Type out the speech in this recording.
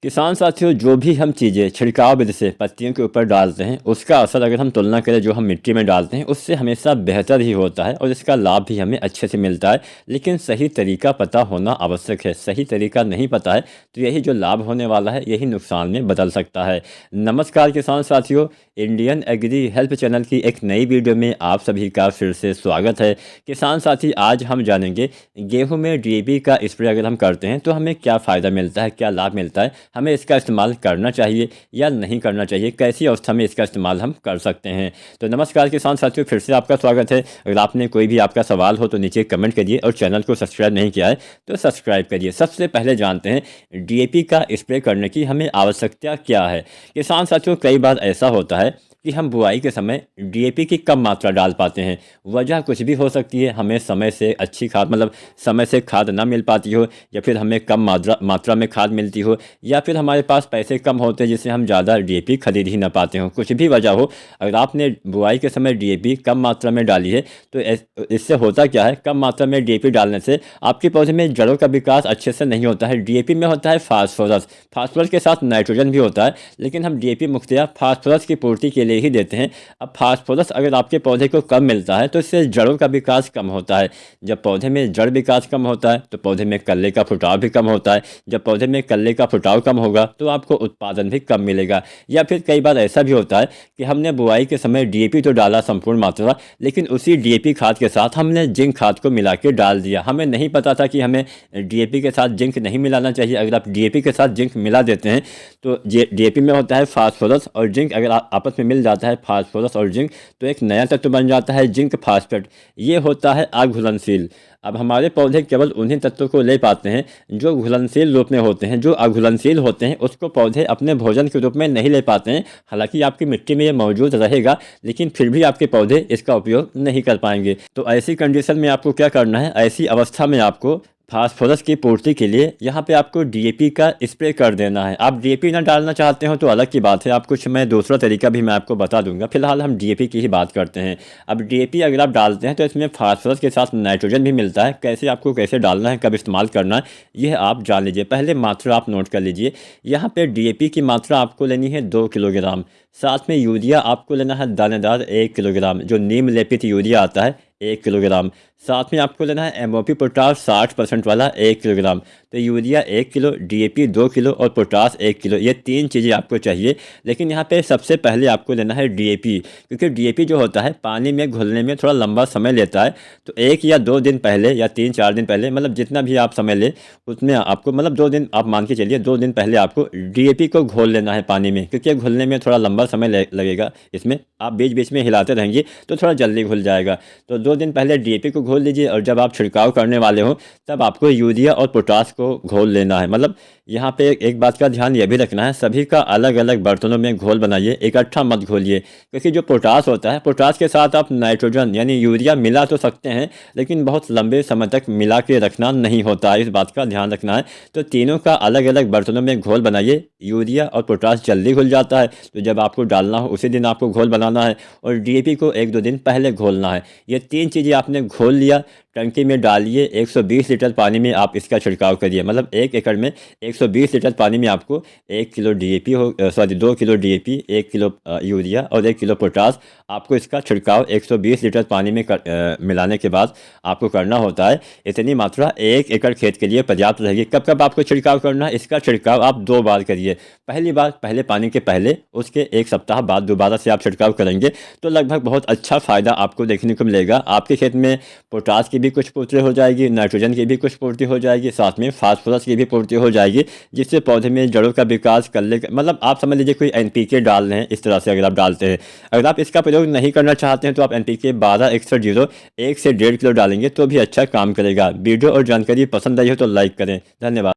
किसान साथियों, जो भी हम चीज़ें छिड़काव विधि से पत्तियों के ऊपर डालते हैं, उसका असर अगर हम तुलना करें जो हम मिट्टी में डालते हैं, उससे हमेशा बेहतर ही होता है और इसका लाभ भी हमें अच्छे से मिलता है। लेकिन सही तरीका पता होना आवश्यक है। सही तरीका नहीं पता है तो यही जो लाभ होने वाला है, यही नुकसान में बदल सकता है। नमस्कार किसान साथियों, इंडियन एग्री हेल्प चैनल की एक नई वीडियो में आप सभी का फिर से स्वागत है। किसान साथी, आज हम जानेंगे गेहूँ में डीएपी का स्प्रे अगर हम करते हैं तो हमें क्या फ़ायदा मिलता है, क्या लाभ मिलता है, हमें इसका इस्तेमाल करना चाहिए या नहीं करना चाहिए, कैसी अवस्था में इसका इस्तेमाल हम कर सकते हैं। तो नमस्कार किसान साथियों, फिर से आपका स्वागत है। अगर आपने कोई भी आपका सवाल हो तो नीचे कमेंट करिए और चैनल को सब्सक्राइब नहीं किया है तो सब्सक्राइब करिए। सबसे पहले जानते हैं डीएपी का स्प्रे करने की हमें आवश्यकता क्या है। किसान साथियों, कई बार ऐसा होता है कि हम बुआई के समय डीएपी की कम मात्रा डाल पाते हैं। वजह कुछ भी हो सकती है, हमें समय से अच्छी खाद समय से खाद ना मिल पाती हो, या फिर हमें कम मात्रा में खाद मिलती हो, या फिर हमारे पास पैसे कम होते हैं जिससे हम ज़्यादा डीएपी खरीद ही ना पाते हो। कुछ भी वजह हो, अगर आपने बुआई के समय डीएपी कम मात्रा में डाली है तो इससे होता क्या है, कम मात्रा में डीएपी डालने से आपके पौधे में जड़ों का विकास अच्छे से नहीं होता है। डीएपी में होता है फास्फोरस, फास्फोरस के साथ नाइट्रोजन भी होता है, लेकिन हम डीएपी मुख्यतः फास्फोरस की पूर्ति के लिए ही देते हैं। अब फास्फोरस अगर आपके पौधे को कम मिलता है तो इससे जड़ों का विकास कम होता है। जब पौधे में जड़ विकास कम होता है तो पौधे में कल्ले का फुटाव भी कम होता है। जब पौधे में कल्ले का फुटाव कम होगा तो आपको उत्पादन भी कम मिलेगा। या फिर कई बार ऐसा भी होता है कि हमने बुआई के समय डीएपी तो डाला संपूर्ण मात्रा, लेकिन उसी डीएपी खाद के साथ हमने जिंक खाद को मिला के डाल दिया। हमें नहीं पता था कि हमें डीएपी के साथ जिंक नहीं मिलाना चाहिए। अगर आप डीएपी के साथ जिंक मिला देते हैं तो डीएपी में होता है फास्फोरस और जिंक, अगर आपस में मिल जाता है फास्फोरस और जिंक तो एक नया तत्व बन जाता है जिंक फास्फेट। ये होता है अघुलनशील। अब हमारे पौधे केवल उन्हीं तत्वों को ले पाते हैं जो घुलनशील रूप में होते हैं। जो अघुलनशील होते हैं उसको पौधे अपने भोजन के रूप में नहीं ले पाते हैं। हालांकि आपकी मिट्टी में ये मौजूद रहेगा, लेकिन फिर भी आपके पौधे इसका उपयोग नहीं कर पाएंगे। तो ऐसी कंडीशन में आपको क्या करना है, ऐसी अवस्था में आपको फास्फोरस की पूर्ति के लिए यहाँ पे आपको डीएपी का स्प्रे कर देना है। आप डीएपी ना डालना चाहते हो तो अलग की बात है, आप कुछ मैं दूसरा तरीका भी मैं आपको बता दूंगा। फिलहाल हम डीएपी की ही बात करते हैं। अब डीएपी अगर आप डालते हैं तो इसमें फास्फोरस के साथ नाइट्रोजन भी मिलता है। कैसे आपको कैसे डालना है, कब इस्तेमाल करना है, यह आप जान लीजिए। पहले मात्रा आप नोट कर लीजिए। यहाँ पर डीएपी की मात्रा आपको लेनी है 2 किलोग्राम। साथ में यूरिया आपको लेना है दानेदार 1 किलोग्राम, जो नीम लेपित यूरिया आता है 1 किलोग्राम। साथ में आपको लेना है एमओपी पोटास 60% वाला 1 किलोग्राम। तो यूरिया 1 किलो, डीएपी 2 किलो और पोटास 1 किलो, ये 3 चीज़ें आपको चाहिए। लेकिन यहाँ पे सबसे पहले आपको लेना है डीएपी, क्योंकि डीएपी जो होता है पानी में घुलने में थोड़ा लंबा समय लेता है। तो 1 या 2 दिन पहले या 3-4 दिन पहले, जितना भी आप समय लें उसमें आपको 2 दिन आप मान के चलिए, 2 दिन पहले आपको डीएपी को घोल लेना है पानी में, क्योंकि घुलने में थोड़ा लंबा समय लगेगा। इसमें आप बीच बीच में हिलाते रहेंगे तो थोड़ा जल्दी घुल जाएगा। तो 2 दिन पहले डीएपी को घोल लीजिए और जब आप छिड़काव करने वाले हो तब आपको यूरिया और पोटास को घोल लेना है। यहाँ पे एक बात का ध्यान यह भी रखना है, सभी का अलग अलग बर्तनों में घोल बनाइए, इकट्ठा मत घोलिए। क्योंकि जो पोटास होता है, पोटास के साथ आप नाइट्रोजन यानी यूरिया मिला तो सकते हैं, लेकिन बहुत लंबे समय तक मिला के रखना नहीं होता है, इस बात का ध्यान रखना है। तो तीनों का अलग अलग बर्तनों में घोल बनाइए। यूरिया और पोटास जल्दी घुल जाता है, तो जब आपको डालना हो उसी दिन आपको घोल बनाना है, और डीएपी को 1-2 दिन पहले घोलना है। ये 3 चीज़ें आपने घोल लिया, टंकी में डालिए। 120 लीटर पानी में आप इसका छिड़काव करिए। 1 एकड़ में 120 लीटर पानी में आपको 1 kilo DAP 2 kilo DAP, 1 kilo urea और 1 किलो पोटास, आपको इसका छिड़काव 120 लीटर पानी में मिलाने के बाद आपको करना होता है। इतनी मात्रा 1 एकड़ खेत के लिए पर्याप्त रहेगी। कब कब आपको छिड़काव करना है, इसका छिड़काव आप 2 बार करिए। पहली बार पहले पानी के पहले, उसके 1 सप्ताह बाद दोबारा से आप छिड़काव करेंगे तो लगभग बहुत अच्छा फ़ायदा आपको देखने को मिलेगा। आपके खेत में पोटास की भी कुछ पूर्ति हो जाएगी, नाइट्रोजन की भी कुछ पूर्ति हो जाएगी, साथ में फास्फोरस की भी पूर्ति हो जाएगी, जिससे पौधे में जड़ों का विकास कल्ले आप समझ लीजिए कोई एनपीके डाल रहे हैं। इस तरह से अगर आप डालते हैं, अगर आप इसका प्रयोग नहीं करना चाहते हैं तो आप एनपीके 12-61-0 1 से 1.5 किलो डालेंगे तो भी अच्छा काम करेगा। वीडियो और जानकारी पसंद आई हो तो लाइक करें। धन्यवाद।